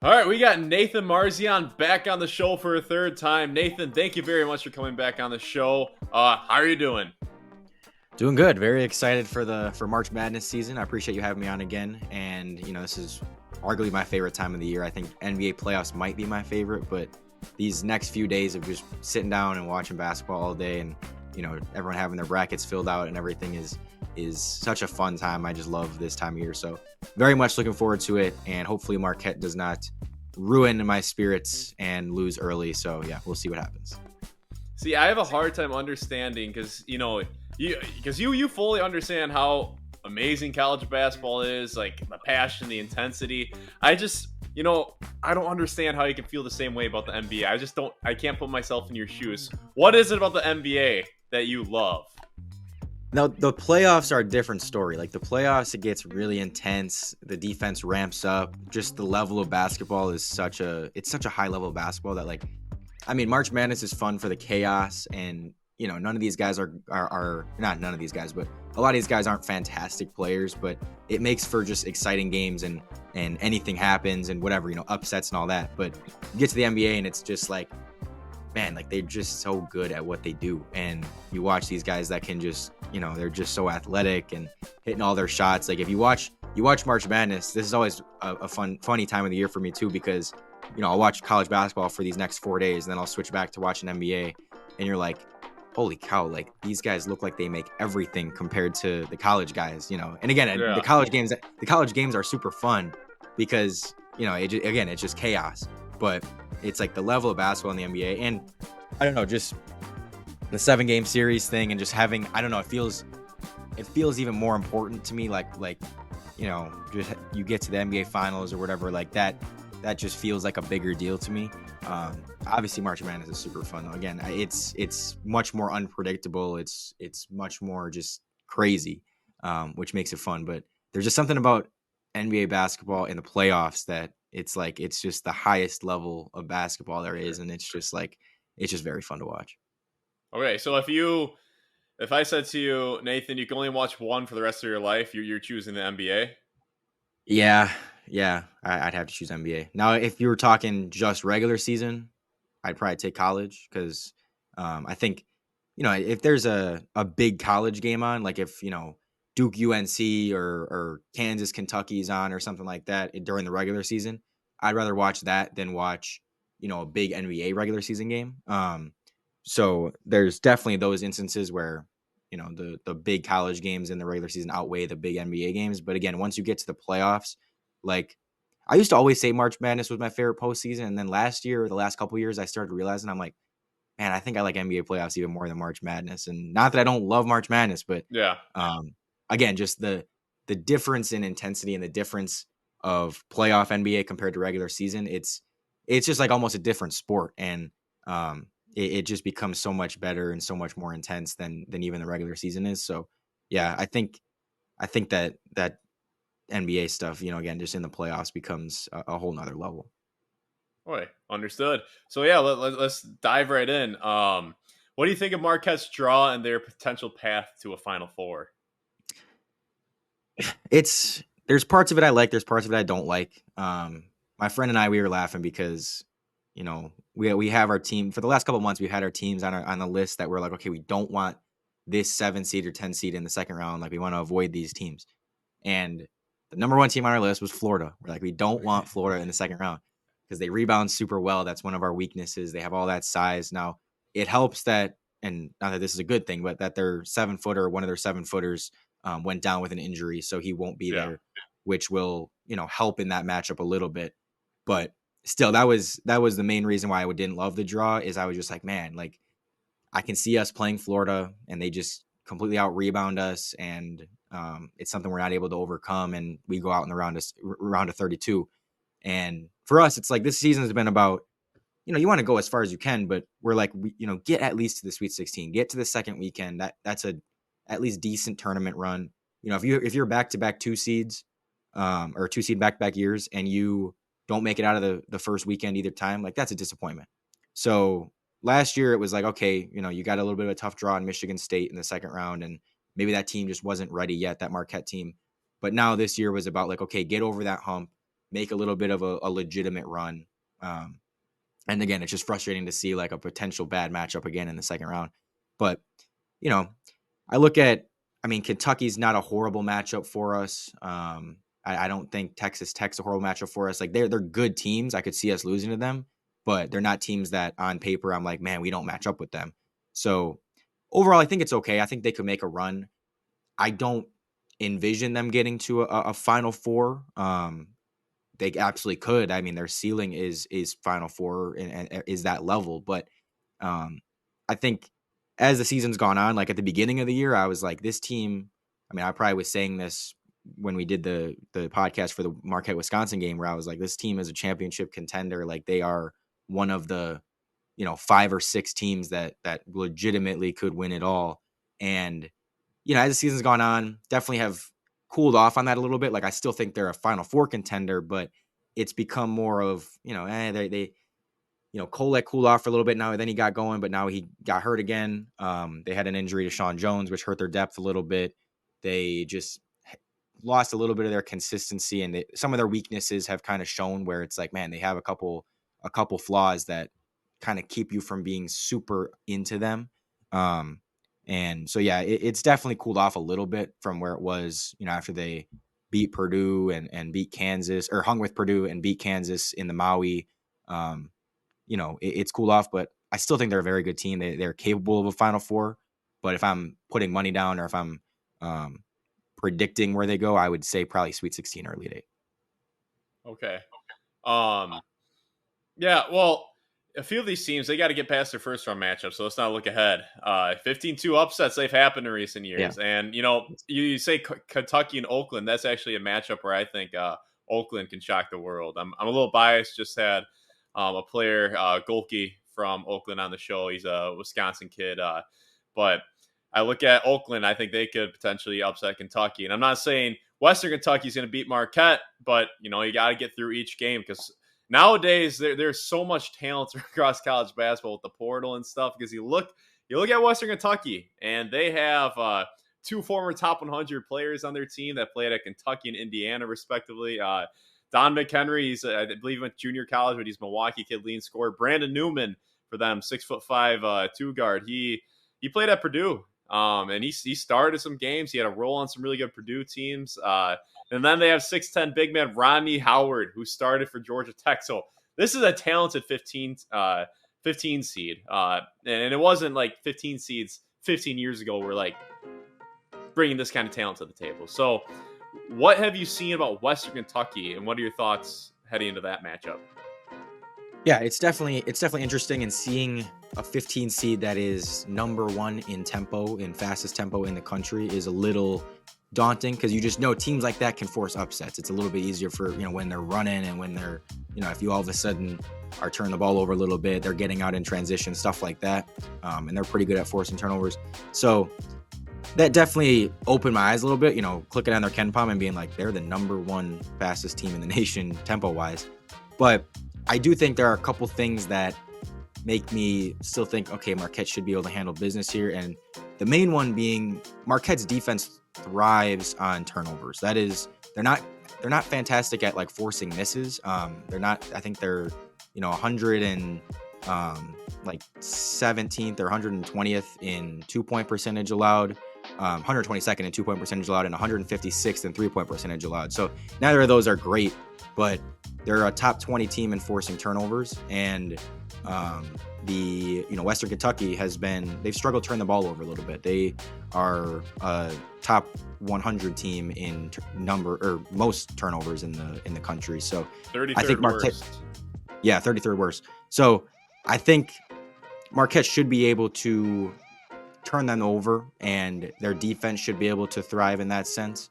All right, we got Nathan Marzion back on the show for a third time. Nathan, thank you very much for coming back on the show. How are you doing? Doing good. Very excited for March Madness season. I appreciate you having me on again. And this is arguably my favorite time of the year. I think NBA playoffs might be my favorite, but these next few days of just sitting down and watching basketball all day, and everyone having their brackets filled out and everything is such a fun time. I just love this time of year. So very much looking forward to it. And hopefully Marquette does not ruin my spirits and lose early. So yeah, we'll see what happens. See, I have a hard time understanding because you fully understand how amazing college basketball is, like the passion, the intensity. I don't understand how you can feel the same way about the NBA. I can't put myself in your shoes. What is it about the NBA that you love? Now the playoffs are a different story. Like the playoffs, it gets really intense. The defense ramps up. Just the level of basketball is such a high level of basketball that March Madness is fun for the chaos, and none of these guys are not none of these guys, but a lot of these guys aren't fantastic players, but it makes for just exciting games, and anything happens and whatever, upsets and all that. But you get to the NBA and it's just like, man, like they're just so good at what they do, and you watch these guys that can just, they're just so athletic and hitting all their shots. Like if you watch March Madness, this is always a funny time of the year for me too, because I'll watch college basketball for these next 4 days, and then I'll switch back to watching NBA, and you're like, holy cow, like these guys look like they make everything compared to the college guys, And again, Yeah. the college games are super fun because, it's just chaos, but it's like the level of basketball in the NBA, and I don't know, just the 7-game series thing, and just having, I don't know, it feels even more important to me. Just you get to the NBA finals or whatever, like that just feels like a bigger deal to me. Obviously March Madness is super fun though. Again, it's much more unpredictable. It's much more just crazy, which makes it fun. But there's just something about NBA basketball in the playoffs that it's just the highest level of basketball there is, and it's just very fun to watch. Okay, so if I said to you, Nathan, you can only watch one for the rest of your life, you're choosing the NBA. Yeah, yeah, I'd have to choose NBA. Now, if you were talking just regular season, I'd probably take college because I think, if there's a big college game on, like if, Duke UNC or Kansas Kentucky's on or something like that during the regular season, I'd rather watch that than watch, a big NBA regular season game. So there's definitely those instances where, the big college games in the regular season outweigh the big NBA games. But again, once you get to the playoffs, like I used to always say March Madness was my favorite postseason, and then last year, or the last couple of years, I started realizing, I'm like, man, I think I like NBA playoffs even more than March Madness. And not that I don't love March Madness, but Yeah. um, again, just the difference in intensity and the difference of playoff NBA compared to regular season, it's just like almost a different sport, and it just becomes so much better and so much more intense than even the regular season is. So yeah, I think that NBA stuff, again, just in the playoffs becomes a whole nother level. Okay, understood. So yeah, let's dive right in. What do you think of Marquette's draw and their potential path to a Final Four? There's parts of it I like, there's parts of it I don't like. My friend and I, we were laughing because, we have our team for the last couple of months. We've had our teams on the list that we're like, okay, we don't want this 7 seed or 10 seed in the second round. Like we want to avoid these teams. And the number one team on our list was Florida. We're like, we don't want Florida in the second round because they rebound super well. That's one of our weaknesses. They have all that size. Now it helps that, and not that this is a good thing, but that their 7-footer, one of their 7-footers, went down with an injury, so he won't be Yeah. there, which will help in that matchup a little bit. But still, that was the main reason why I didn't love the draw. Is I was just like, man, like I can see us playing Florida, and they just completely out rebound us, and it's something we're not able to overcome, and we go out in the round of 32. And for us, it's like this season has been about, you want to go as far as you can, but we're like, get at least to the Sweet 16, get to the second weekend. That's a at least decent tournament run. If you're back to back 2 seeds, or 2 seed back to back years, and you don't make it out of the first weekend either time, like that's a disappointment. So last year it was like, okay, you got a little bit of a tough draw in Michigan State in the second round, and maybe that team just wasn't ready yet, that Marquette team. But now this year was about like, okay, get over that hump. make a little bit of a legitimate run. And again, it's just frustrating to see like a potential bad matchup again in the second round. But, you know, I mean, Kentucky's not a horrible matchup for us. I don't think Texas Tech's a horrible matchup for us. Like they're good teams. I could see us losing to them, but they're not teams that on paper I'm like, man, we don't match up with them. So overall, I think it's okay. I think they could make a run. I don't envision them getting to a Final Four. They absolutely could. I mean, their ceiling is Final Four and is that level. But I think as the season's gone on, like at the beginning of the year, I was like, this team. I mean, I probably was saying this when we did the podcast for the Marquette Wisconsin game, where I was like, this team is a championship contender. Like they are one of the 5 or 6 teams that legitimately could win it all. And as the season's gone on, definitely have cooled off on that a little bit. Like I still think they're a Final Four contender, but it's become more of, they Kolek cooled off for a little bit now. Then he got going, but now he got hurt again. They had an injury to Sean Jones, which hurt their depth a little bit. They just lost a little bit of their consistency, and some of their weaknesses have kind of shown where it's like, man, they have a couple flaws that kind of keep you from being super into them. And so, yeah, it's definitely cooled off a little bit from where it was, after they beat Purdue and beat Kansas, or hung with Purdue and beat Kansas in the Maui. It's cooled off, but I still think they're a very good team. They're capable of a Final Four. But if I'm putting money down, or if I'm predicting where they go, I would say probably Sweet 16 or Elite 8. Okay. Yeah, well, a few of these teams, they got to get past their first round matchup, so let's not look ahead. 15-2 upsets, they've happened in recent years. Yeah. And, you say Kentucky and Oakland, that's actually a matchup where I think Oakland can shock the world. I'm a little biased, just had a player, Golke from Oakland on the show. He's a Wisconsin kid. But I look at Oakland, I think they could potentially upset Kentucky. And I'm not saying Western Kentucky is going to beat Marquette, but, you got to get through each game because nowadays there's so much talent across college basketball with the portal and stuff. Because you look at Western Kentucky, and they have 2 former top 100 players on their team that played at Kentucky and Indiana, respectively. Don McHenry, I believe he went to junior college, but he's a Milwaukee kid, leading scorer. Brandon Newman for them, 6'5" 2-guard. He played at Purdue. And he started some games. He had a role on some really good Purdue teams. And then they have 6'10" big man Rodney Howard, who started for Georgia Tech. So this is a talented 15 seed. And it wasn't like 15 seeds 15 years ago were like bringing this kind of talent to the table. So what have you seen about Western Kentucky, and what are your thoughts heading into that matchup? Yeah, it's definitely interesting, and seeing a 15 seed that is number 1 in tempo, in fastest tempo in the country, is a little daunting, because you just know teams like that can force upsets. It's a little bit easier for, when they're running, and when they're, if you all of a sudden are turning the ball over a little bit, they're getting out in transition, stuff like that. And they're pretty good at forcing turnovers. So that definitely opened my eyes a little bit, clicking on their KenPom and being like, they're the number 1 fastest team in the nation tempo wise. But I do think there are a couple things that make me still think, okay, Marquette should be able to handle business here. And the main one being Marquette's defense thrives on turnovers. That is, they're not fantastic at like forcing misses. They're not, I think they're, 100 and like 17th or 120th in 2-point percentage allowed, 122nd in 2-point percentage allowed, and 156th in 3-point percentage allowed. So neither of those are great, but they're a top 20 team in forcing turnovers. And Western Kentucky they've struggled to turn the ball over a little bit. They are a top 100 team in most turnovers in the country. So 33rd I think Marquette, worst. Yeah, 33rd worst. So I think Marquette should be able to turn them over, and their defense should be able to thrive in that sense.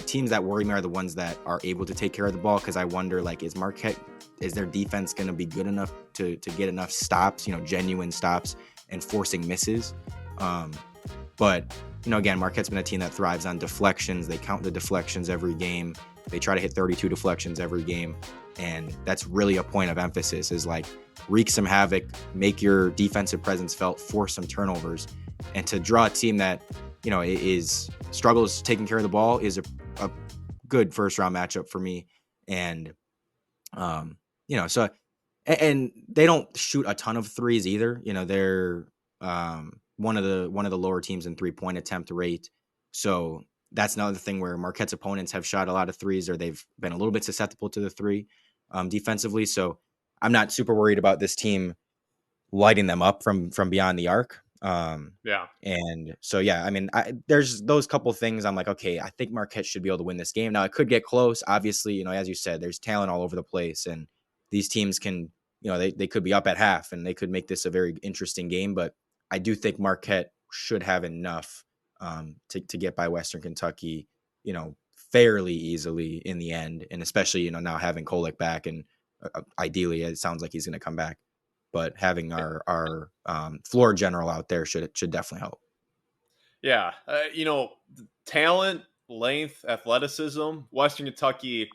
Teams that worry me are the ones that are able to take care of the ball, because I wonder, like, is their defense going to be good enough to get enough stops, genuine stops, and forcing misses? But again, Marquette's been a team that thrives on deflections. They count the deflections every game. They try to hit 32 deflections every game. And that's really a point of emphasis, is like, wreak some havoc, make your defensive presence felt, force some turnovers. And to draw a team that, struggles taking care of the ball is a good first round matchup for me. And um, so and they don't shoot a ton of threes either. They're one of the lower teams in 3-point attempt rate. So that's another thing where Marquette's opponents have shot a lot of threes, or they've been a little bit susceptible to the three defensively. So I'm not super worried about this team lighting them up from beyond the arc. Yeah. And so yeah, I mean, there's those couple things. I'm like, okay, I think Marquette should be able to win this game. Now it could get close. Obviously, as you said, there's talent all over the place, and these teams can, they could be up at half, and they could make this a very interesting game. But I do think Marquette should have enough to get by Western Kentucky, fairly easily in the end, and especially now having Kolek back, and ideally it sounds like he's going to come back, but having our floor general out there should definitely help. Yeah. Talent, length, athleticism, Western Kentucky,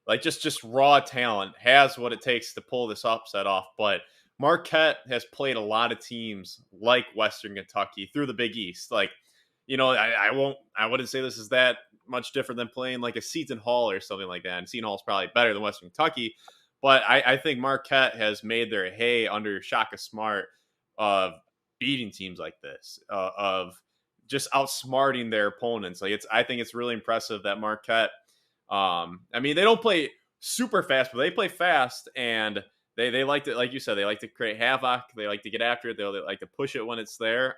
like just raw talent, has what it takes to pull this upset off. But Marquette has played a lot of teams like Western Kentucky through the Big East. Like, I wouldn't say this is that much different than playing like a Seton Hall or something like that. And Seton Hall is probably better than Western Kentucky. But I think Marquette has made their hay under Shaka Smart of beating teams like this, of just outsmarting their opponents. I think it's really impressive that Marquette. I mean, they don't play super fast, but they play fast, and they like to, like you said, they like to create havoc. They like to get after it. They like to push it when it's there.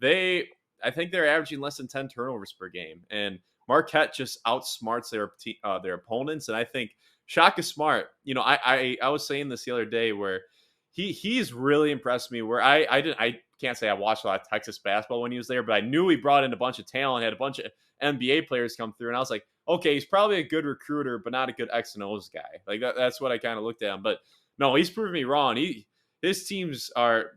They, I think they're averaging less than 10 turnovers per game, and Marquette just outsmarts their opponents. And I think Shaka Smart. I was saying this the other day where he's really impressed me. Where I can't say I watched a lot of Texas basketball when he was there, but I knew he brought in a bunch of talent, had a bunch of NBA players come through, and I was like, okay, he's probably a good recruiter, but not a good X and O's guy. Like that's what I kind of looked at him. But no, he's proven me wrong. His teams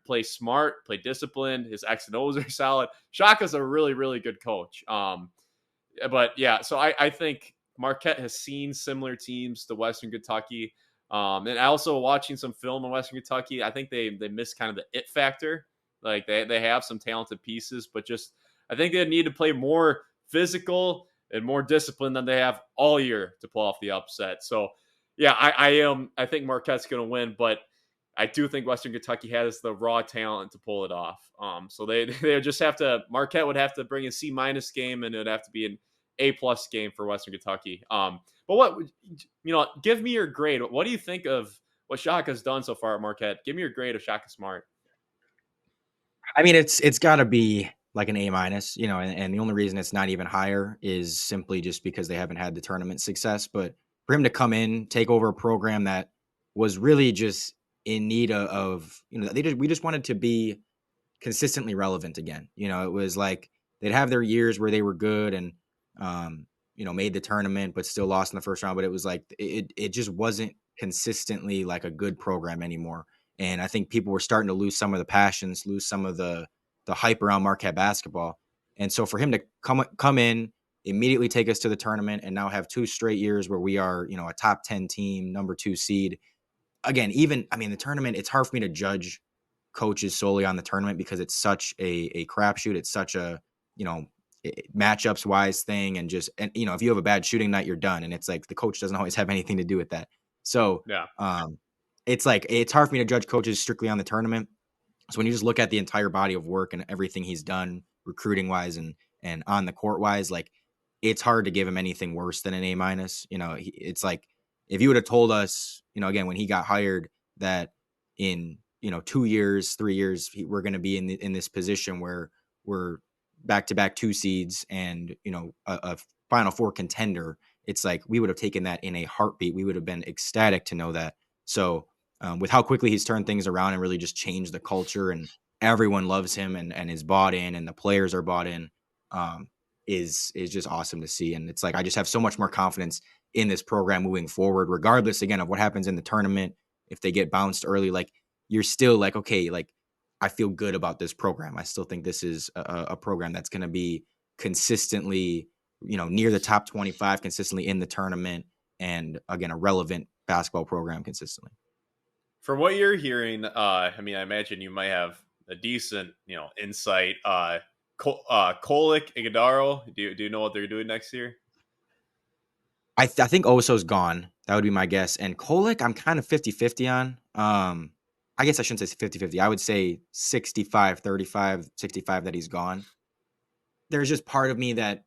play smart, play disciplined. His X and O's are solid. Shaka's a really, really good coach. But yeah, so I think Marquette has seen similar teams to Western Kentucky. And also watching some film in Western Kentucky, I think they miss kind of the it factor. Like they have some talented pieces, but just I think they need to play more physical and more disciplined than they have all year to pull off the upset. So yeah, I think Marquette's going to win, but I do think Western Kentucky has the raw talent to pull it off. So they just have to. Marquette would have to bring a C- game, and it would have to be an A+ game for Western Kentucky. But give me your grade. What do you think of what Shaka's done so far at Marquette? Give me your grade of Shaka Smart. I mean, it's got to be like an A-, and the only reason it's not even higher is simply just because they haven't had the tournament success. But for him to come in, take over a program that was really just in need of, we just wanted to be consistently relevant again. It was like they'd have their years where they were good and made the tournament but still lost in the first round, but it was like it just wasn't consistently like a good program anymore. And I think people were starting to lose some of the passions, lose some of the hype around Marquette basketball. And so for him to come in, immediately take us to the tournament, and now have 2 straight years where we are, a top 10 team, number 2 seed. Again, the tournament, it's hard for me to judge coaches solely on the tournament because it's such a crapshoot. It's such a, matchups wise thing. And if you have a bad shooting night, you're done. And it's like the coach doesn't always have anything to do with that. So Yeah. it's like, it's hard for me to judge coaches strictly on the tournament. So when you just look at the entire body of work and everything he's done recruiting wise and on the court wise, like it's hard to give him anything worse than an A-. It's like if you would have told us, again, when he got hired that in, 2 years, 3 years, we're going to be in this position where we're back-to-back 2 seeds and, a Final Four contender, it's like we would have taken that in a heartbeat. We would have been ecstatic to know that. So with how quickly he's turned things around and really just changed the culture, and everyone loves him and is bought in, and the players are bought in, is just awesome to see. And it's like I just have so much more confidence in this program moving forward, regardless again of what happens in the tournament. If they get bounced early, like you're still like, okay, like I feel good about this program. I still think this is a program that's going to be consistently, near the top 25, consistently in the tournament, and again, a relevant basketball program consistently. From what you're hearing, I imagine you might have a decent, insight. Kolek, Ighodaro, do you know what they're doing next year? I think Oso's gone. That would be my guess. And Kolek, I'm kind of 50-50 on. I guess I shouldn't say 50-50. I would say 65-35, 65 that he's gone. There's just part of me that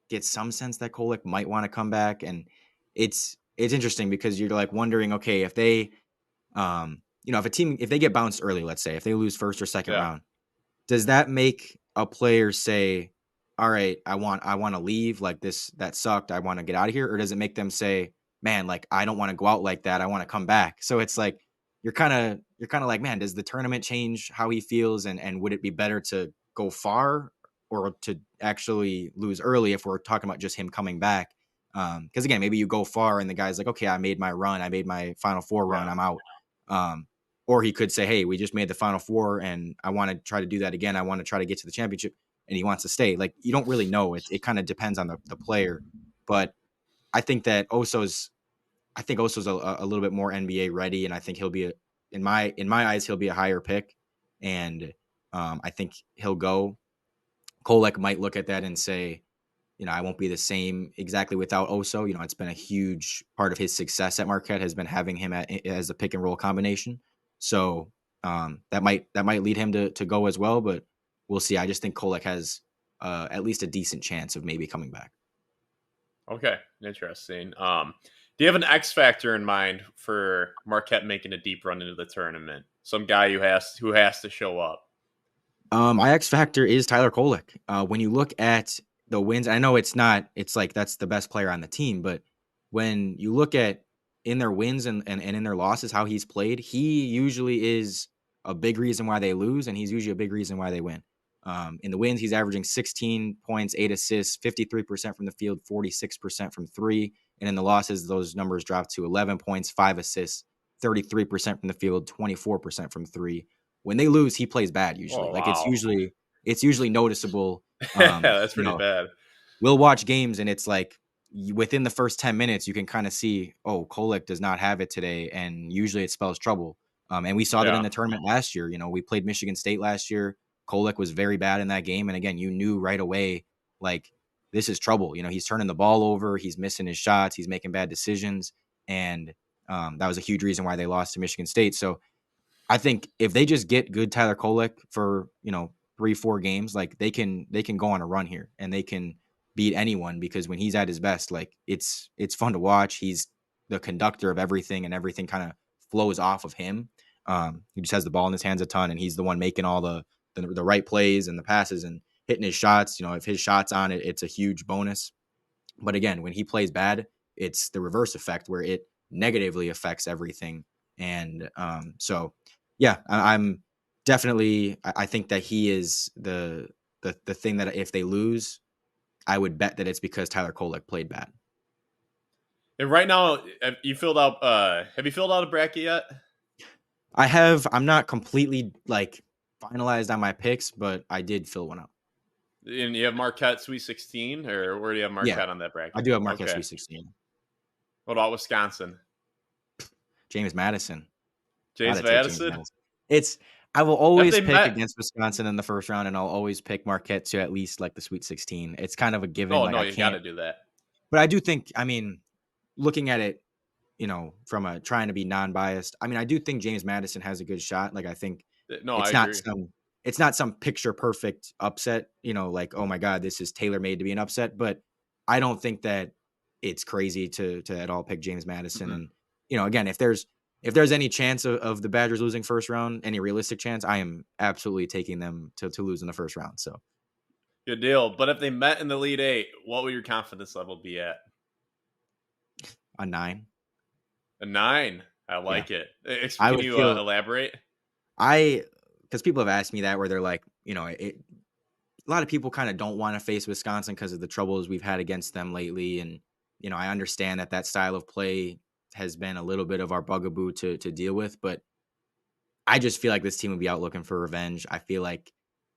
gets some sense that Kolek might want to come back. And it's interesting because you're like wondering, okay, if they if a team if they get bounced early, let's say, if they lose first or second Yeah. round, does that make a player say, "All right, I want to leave, like this that sucked. I want to get out of here," or does it make them say, "Man, like I don't want to go out like that. I want to come back." So it's like you're kind of like, "Man, does the tournament change how he feels and would it be better to go far or to actually lose early if we're talking about just him coming back?" Because again, maybe you go far and the guy's like, "Okay, I made my run. I made my Final Four run. Yeah. I'm out." Um, or he could say, "Hey, we just made the Final Four, and I want to try to do that again. I want to try to get to the championship," and he wants to stay. Like you don't really know. It kind of depends on the player, but I think that Oso's a little bit more NBA ready, and I think he'll be in my eyes he'll be a higher pick, and I think he'll go. Kolek might look at that and say, I won't be the same exactly without Oso. It's been a huge part of his success at Marquette has been having him as a pick and roll combination. So that might lead him to go as well, but we'll see. I just think Kolek has at least a decent chance of maybe coming back. Okay. Interesting. Do you have an X factor in mind for Marquette making a deep run into the tournament? Some guy who has to show up. My X factor is Tyler Kolek. When you look at the wins, I know it's like that's the best player on the team, but when you look at in their wins and in their losses, how he's played, he usually is a big reason why they lose, and he's usually a big reason why they win. In the wins, he's averaging 16 points, 8 assists, 53% from the field, 46% from three. And in the losses, those numbers drop to 11 points, 5 assists, 33% from the field, 24% from three. When they lose, he plays bad usually. Oh Like it's wow. usually it's usually noticeable. That's You pretty know, bad. we'll watch games and it's like within the first 10 minutes you can kind of see, oh, Kolek does not have it today, and usually it spells trouble. And we saw that in Yeah. the tournament last year. We played Michigan State last year. Kolek was very bad in that game, and again, you knew right away, like this is trouble. He's turning the ball over, he's missing his shots, he's making bad decisions, and that was a huge reason why they lost to Michigan State. So I think if they just get good Tyler Kolek for 3-4 games, like they can go on a run here and they can beat anyone because when he's at his best, like it's fun to watch. He's the conductor of everything and everything kind of flows off of him. He just has the ball in his hands a ton and he's the one making all the right plays and the passes and hitting his shots. If his shot's on it, it's a huge bonus. But again, when he plays bad, it's the reverse effect where it negatively affects everything. And so, yeah, I'm definitely. I think that he is the thing that if they lose, I would bet that it's because Tyler Kolek played bad. And right now, have you filled out a bracket yet? I have. I'm not completely like finalized on my picks, but I did fill one out. And you have Marquette Sweet 16, or where do you have Yeah, Marquette on that I bracket? do have Marquette Okay. Sweet 16. What about Wisconsin? James Madison. Got James to take James Madison? Madison. It's I will Have always they pick met? against Wisconsin in the first round, and I'll always pick Marquette to at least like the Sweet 16. It's kind of a given. Oh Like no, I you got can't, to do that. but I do think. I mean, looking at it, from a trying to be non-biased. I mean, I do think James Madison has a good shot. Like I think No, I it's not agree. some it's not some picture perfect upset. Like oh my god, this is tailor made to be an upset. But I don't think that it's crazy to at all pick James Madison. Mm-mm. And again, if there's any chance of the Badgers losing first round, any realistic chance, I am absolutely taking them to lose in the first round. So Good deal. But if they met in the Elite Eight, what would your confidence level be at? a 9, A 9. I yeah, like it. I Can would you feel elaborate? I because people have asked me that where they're like, a lot of people kind of don't want to face Wisconsin because of the troubles we've had against them lately. And, I understand that style of play has been a little bit of our bugaboo to deal with, but I just feel like this team would be out looking for revenge. I feel like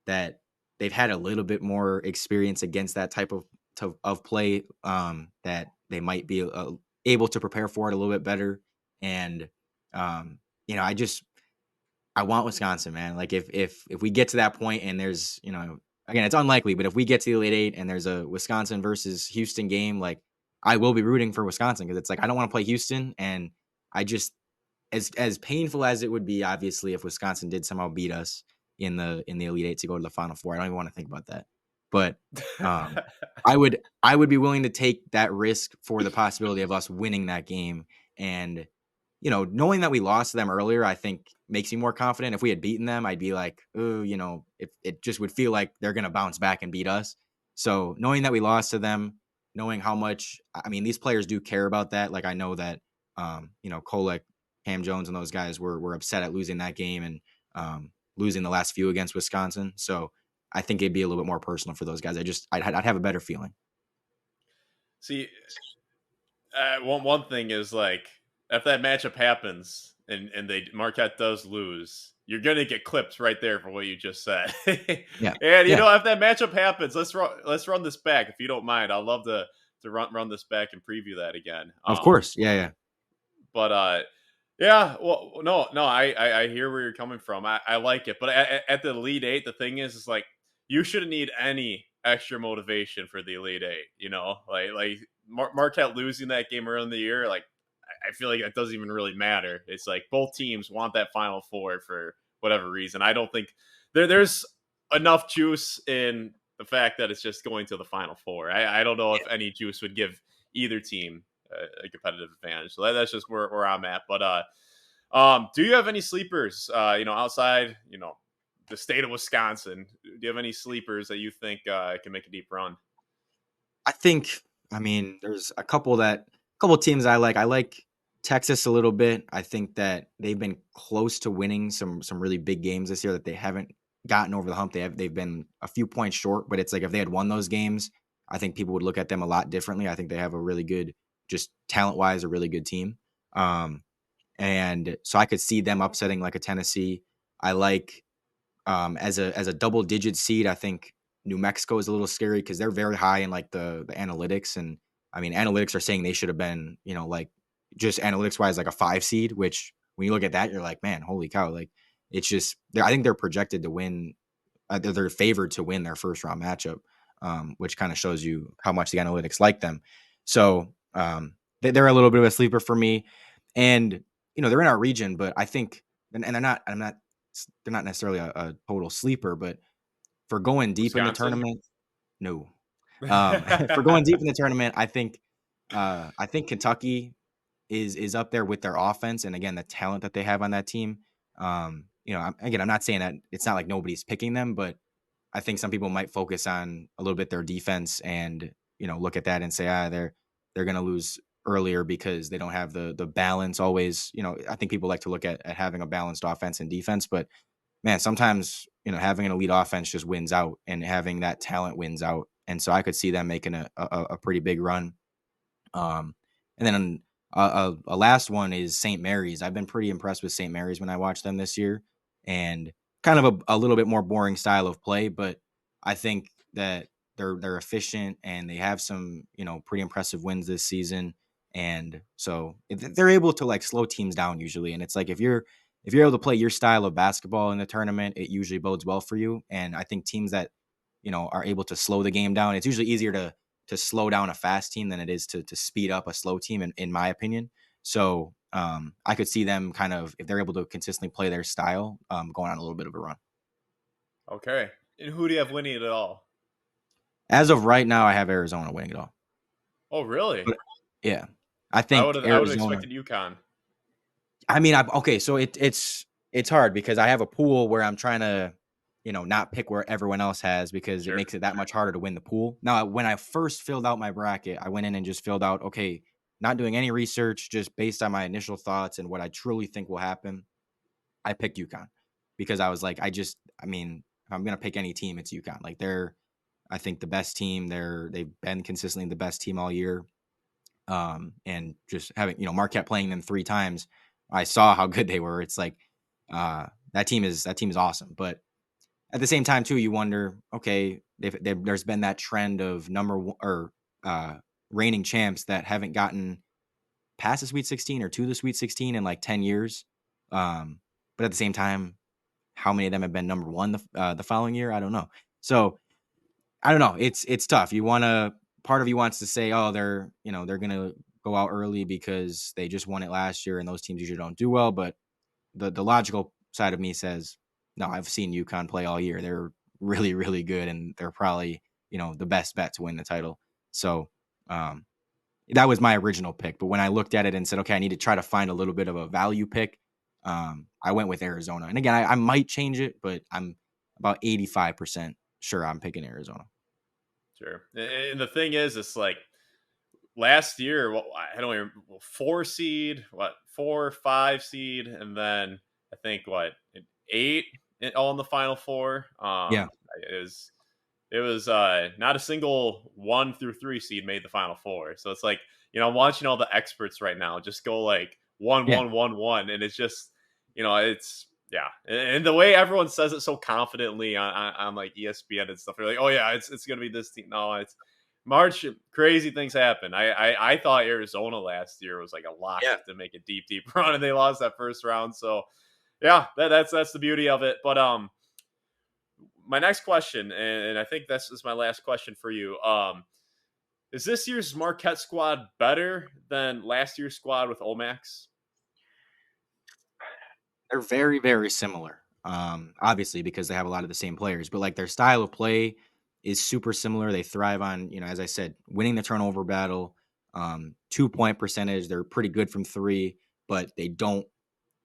that they've had a little bit more experience against that type of play, that they might be able to prepare for it a little bit better. And, um, I want Wisconsin, man. Like if we get to that point and there's, again, it's unlikely, but if we get to the Elite Eight and there's a Wisconsin versus Houston game, like I will be rooting for Wisconsin because it's like I don't want to play Houston, and I just as painful as it would be, obviously, if Wisconsin did somehow beat us in the Elite Eight to go to the Final Four. I don't even want to think about that. But um, I would be willing to take that risk for the possibility of us winning that game. And knowing that we lost to them earlier, I think makes me more confident. If we had beaten them, I'd be like, oh, if it just would feel like they're gonna bounce back and beat us. So knowing that we lost to them, knowing how much, I mean, these players do care about that. Like I know that, Kolek, Cam Jones, and those guys were upset at losing that game and losing the last few against Wisconsin. So I think it'd be a little bit more personal for those guys. I'd have a better feeling. See, one thing is like if that matchup happens and they Marquette does lose, you're gonna get clips right there for what you just said. Yeah, And yeah, if that matchup happens, let's run this back if you don't mind. I'd love to run this back and preview that again. of course, yeah, yeah. But yeah, well, no, I hear where you're coming from. I like it, but at the Elite Eight, the thing is like you shouldn't need any extra motivation for the Elite Eight. Like Marquette losing that game early in the year, like I feel like that doesn't even really matter. It's like both teams want that Final Four for whatever reason. I don't think there's enough juice in the fact that it's just going to the Final Four. I don't know if any juice would give either team a competitive advantage. So that's just where I'm at. But do you have any sleepers? Outside the state of Wisconsin, do you have any sleepers that you think can make a deep run? I think, I mean, there's a couple teams I like. I like Texas a little bit. I think that they've been close to winning some really big games this year that they haven't gotten over the hump. They've been a few points short, but it's like if they had won those games, I think people would look at them a lot differently. I think they have a really good, just talent wise, a really good team. Um, and so I could see them upsetting like a Tennessee. I like as a double digit seed. I think New Mexico is a little scary because they're very high in like the analytics, and I mean analytics are saying they should have been like just analytics wise like a 5 seed. Which when you look at that, you're like, man, holy cow! Like it's just I think they're projected to win. They're favored to win their first round matchup, which kind of shows you how much the analytics like them. So they're a little bit of a sleeper for me, and they're in our region, but I think and they're not. They're not necessarily a total sleeper, but for going deep in the Wisconsin. tournament, no. For going deep in the tournament, I think Kentucky is up there with their offense, and again, the talent that they have on that team. I'm not saying that it's not like nobody's picking them, but I think some people might focus on a little bit their defense and look at that and say, they're going to lose earlier because they don't have the balance always. I think people like to look at having a balanced offense and defense, but man, sometimes having an elite offense just wins out, and having that talent wins out. And so I could see them making a pretty big run. And then a last one is St. Mary's. I've been pretty impressed with St. Mary's when I watched them this year, and kind of a little bit more boring style of play, but I think that they're efficient and they have some pretty impressive wins this season, and so they're able to like slow teams down usually. And it's like if you're able to play your style of basketball in the tournament, it usually bodes well for you. And I think teams that are able to slow the game down, it's usually easier to slow down a fast team than it is to speed up a slow team, in my opinion. So I could see them kind of, if they're able to consistently play their style, going on a little bit of a run. Okay. And who do you have winning it all? As of right now, I have Arizona winning it all. Oh, really? But yeah, I I think would have Arizona. expected UConn. I mean, okay, so it's hard because I have a pool where I'm trying to, not pick where everyone else has because it Sure. makes it that much harder to win the pool. Now, when I first filled out my bracket, I went in and just filled out, okay, not doing any research, just based on my initial thoughts and what I truly think will happen. I picked UConn because I was like, I mean, if I'm gonna pick any team, it's UConn. Like I think the best team. They've been consistently the best team all year. And just having Marquette playing them 3 times, I saw how good they were. It's like that team is awesome. But at the same time, too, you wonder, okay, there's been that trend of number one or reigning champs that haven't gotten past the Sweet 16 or to the Sweet 16 in like 10 years. But at the same time, how many of them have been number one the following year? I don't know. So I don't know. It's tough. You want to part of you wants to say, oh, they're gonna go out early because they just won it last year, and those teams usually don't do well. But the logical side of me says, no, I've seen UConn play all year. They're really, really good, and they're probably, the best bet to win the title. So that was my original pick. But when I looked at it and said, okay, I need to try to find a little bit of a value pick, I went with Arizona. And again, I might change it, but I'm about 85% sure I'm picking Arizona. Sure. And the thing is, it's like last year, I don't even 4 seed, 4, 5 seed, and then I think 8 all in the final four. Yeah. It was not a single 1 through 3 seed made the final four. So it's like, I'm watching all the experts right now just go like one, Yeah. one, one, one, and it's just, it's yeah. And the way everyone says it so confidently on like ESPN and stuff, they're like, oh yeah, it's gonna be this team. No, it's March. Crazy things happen. I thought Arizona last year was like a lock Yeah. to make a deep run, and they lost that first round. So yeah, that's the beauty of it. But my next question, and I think this is my last question for you. Is this year's Marquette squad better than last year's squad with Omax? They're very, very similar. Obviously because they have a lot of the same players, but like their style of play is super similar. They thrive on, as I said, winning the turnover battle, 2-point percentage. They're pretty good from three, but they don't,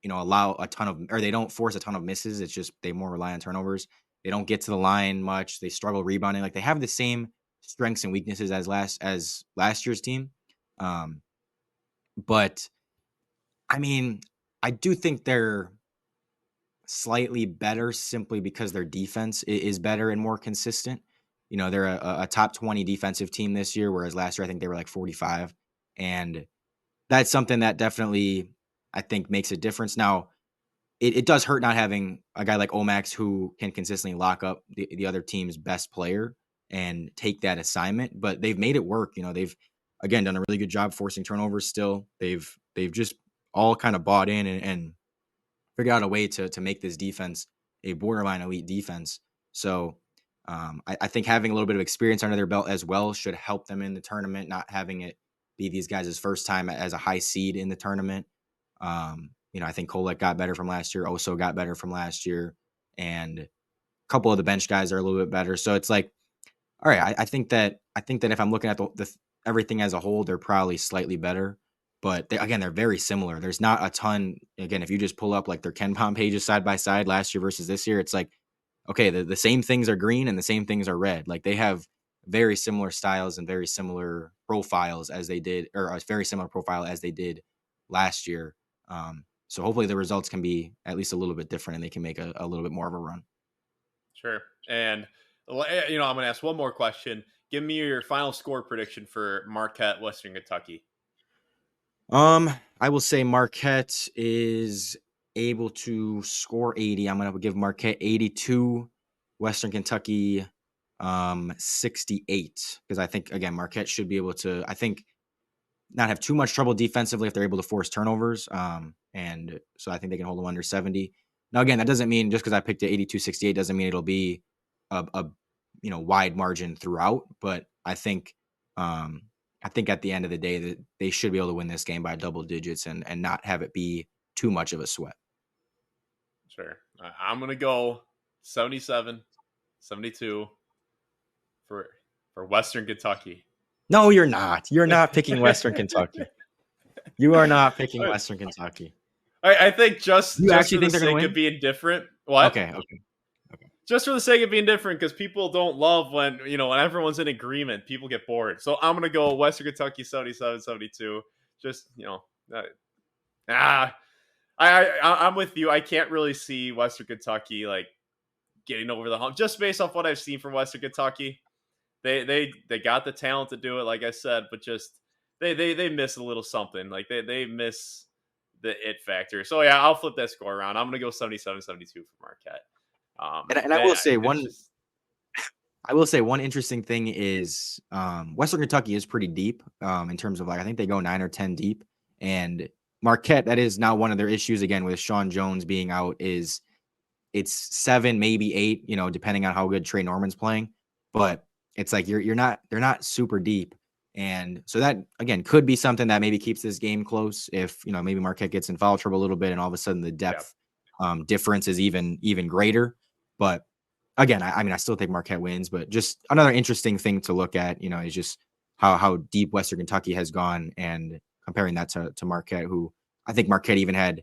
allow a ton of, or they don't force a ton of misses. It's just they more rely on turnovers. They don't get to the line much. They struggle rebounding. Like they have the same strengths and weaknesses as last year's team. Um, but I mean, I do think they're slightly better simply because their defense is better and more consistent. They're a top 20 defensive team this year, whereas last year I think they were like 45. And that's something that definitely I think makes a difference. Now, it does hurt not having a guy like Omax who can consistently lock up the other team's best player and take that assignment, but they've made it work. They've again done a really good job forcing turnovers still. They've just all kind of bought in and figure out a way to make this defense a borderline elite defense. So I think having a little bit of experience under their belt as well should help them in the tournament, not having it be these guys' first time as a high seed in the tournament. I think Kolek got better from last year. Oso got better from last year. And a couple of the bench guys are a little bit better. So it's like, all right, I think that if I'm looking at the everything as a whole, they're probably slightly better. But they're very similar. There's not a ton. Again, if you just pull up like their KenPom pages side by side last year versus this year, it's like, okay, the same things are green and the same things are red. Like they have very similar styles and very similar profiles as they did, or a very similar profile as they did last year. So hopefully the results can be at least a little bit different and they can make a little bit more of a run. Sure. And I'm going to ask one more question. Give me your final score prediction for Marquette, Western Kentucky. I will say Marquette is able to score 80. I'm going to give Marquette 82, Western Kentucky 68, because I think again Marquette should be able to, I think, not have too much trouble defensively if they're able to force turnovers. And so I think they can hold them under 70. Now again, that doesn't mean just because I picked it 82-68 doesn't mean it'll be a wide margin throughout, but I think at the end of the day that they should be able to win this game by double digits and not have it be too much of a sweat. Sure. I'm going to go 77-72 for Western Kentucky. No, you're not. You're not picking Western Kentucky. You are not picking Western Kentucky. I think just you actually for think the they're going to sake win? of being different. What? Okay. Just for the sake of being different, because people don't love when everyone's in agreement, people get bored. So I'm gonna go Western Kentucky 77-72. Just I'm with you. I can't really see Western Kentucky like getting over the hump just based off what I've seen from Western Kentucky. They got the talent to do it, like I said, but just they miss a little something. Like they miss the it factor. So yeah, I'll flip that score around. I'm gonna go 77-72 for Marquette. And I will say one interesting thing is Western Kentucky is pretty deep in terms of like I think they go 9 or 10 deep, and Marquette, that is now one of their issues again with Sean Jones being out, is it's 7 maybe 8 depending on how good Trey Norman's playing, but it's like they're not super deep. And so that again could be something that maybe keeps this game close if maybe Marquette gets in foul trouble a little bit and all of a sudden the Yeah. depth difference is even greater. But again, I mean I still think Marquette wins, but just another interesting thing to look at, is just how deep Western Kentucky has gone and comparing that to Marquette, who I think Marquette even had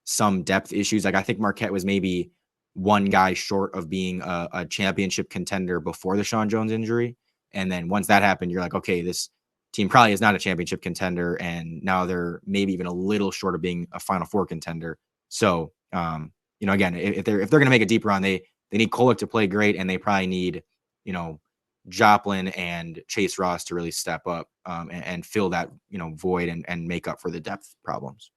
some depth issues. Like I think Marquette was maybe one guy short of being a championship contender before the Sean Jones injury. And then once that happened, you're like, okay, this team probably is not a championship contender. And now they're maybe even a little short of being a Final Four contender. So, again, if they're going to make a deep run, they need Kolek to play great, and they probably need, Joplin and Chase Ross to really step up and fill that, void and make up for the depth problems.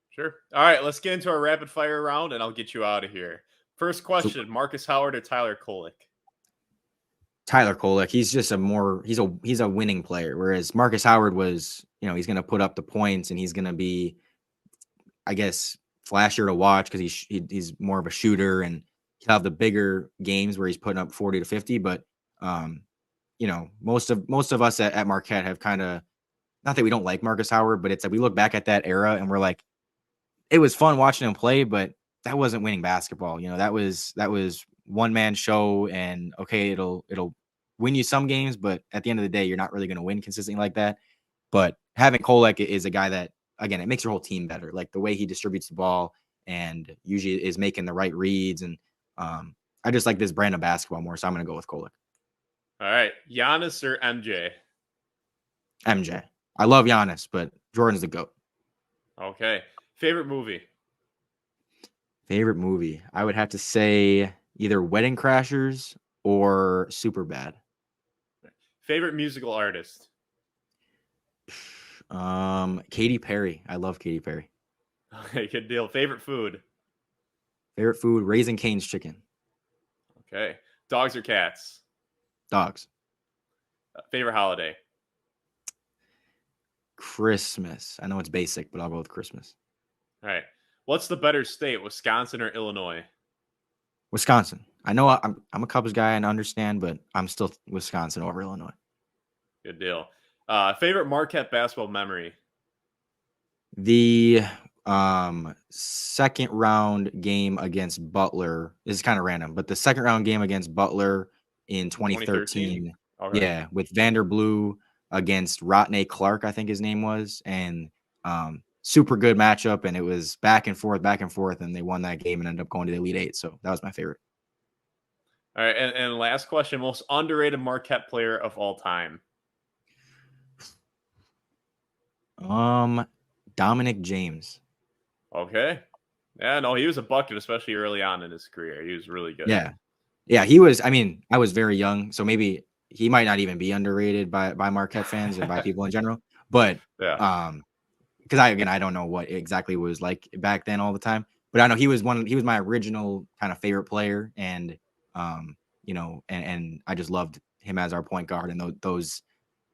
Sure. All right, let's get into our rapid fire round, and I'll get you out of here. First question: Marcus Howard or Tyler Kolek? Tyler Kolek, he's just he's a winning player. Whereas Marcus Howard was, he's going to put up the points and he's going to be, I guess, flashier to watch because he's more of a shooter and he'll have the bigger games where he's putting up 40 to 50. But, most of us at Marquette have kind of, not that we don't like Marcus Howard, but it's like we look back at that era and we're like, it was fun watching him play, but that wasn't winning basketball. That was one man show, and okay, it'll win you some games, but at the end of the day, you're not really going to win consistently like that. But having Kolek is a guy that, again, it makes your whole team better. Like the way he distributes the ball and usually is making the right reads. And I just like this brand of basketball more. So I'm going to go with Kolek. All right. Giannis or MJ? MJ. I love Giannis, but Jordan's the GOAT. Okay. Favorite movie? Favorite movie? I would have to say either Wedding Crashers or Superbad. Favorite musical artist? Katy Perry. I love Katy Perry. Okay, good deal. Favorite food? Favorite food? Raising Cane's chicken. Okay. Dogs or cats? Dogs. Favorite holiday? Christmas. I know it's basic, but I'll go with Christmas. All right. What's the better state, Wisconsin or Illinois? Wisconsin. I know I'm a Cubs guy and understand, but I'm still Wisconsin over Illinois. Good deal. Favorite Marquette basketball memory? The second round game against Butler is kind of random, but the second round game against Butler in 2013. Okay. Yeah, with Vanderblue against Rodney Clark, I think his name was, and super good matchup, and it was back and forth, and they won that game and ended up going to the Elite Eight. So that was my favorite. All right, and last question: most underrated Marquette player of all time? Dominic James. Okay. Yeah, no, he was a bucket, especially early on in his career. He was really good. Yeah, he was. I mean, I was very young, so maybe he might not even be underrated by Marquette fans and by people in general. But yeah. Because I don't know what exactly it was like back then all the time, but I know he was my original kind of favorite player, and and I just loved him as our point guard and those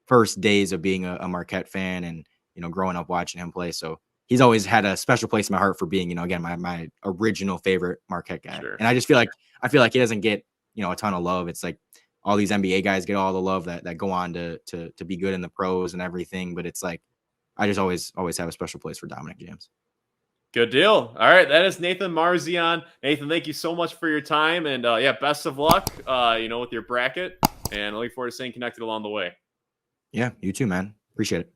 first days of being a Marquette fan and growing up watching him play. So he's always had a special place in my heart for being again my original favorite Marquette guy. Sure. And I just feel like he doesn't get a ton of love. It's like all these NBA guys get all the love that go on to be good in the pros and everything, but it's like I just always have a special place for Dominic James. Good deal. All right, that is Nathan Marzion. Nathan, thank you so much for your time, and best of luck, with your bracket, and I look forward to staying connected along the way. Yeah, you too, man. Appreciate it.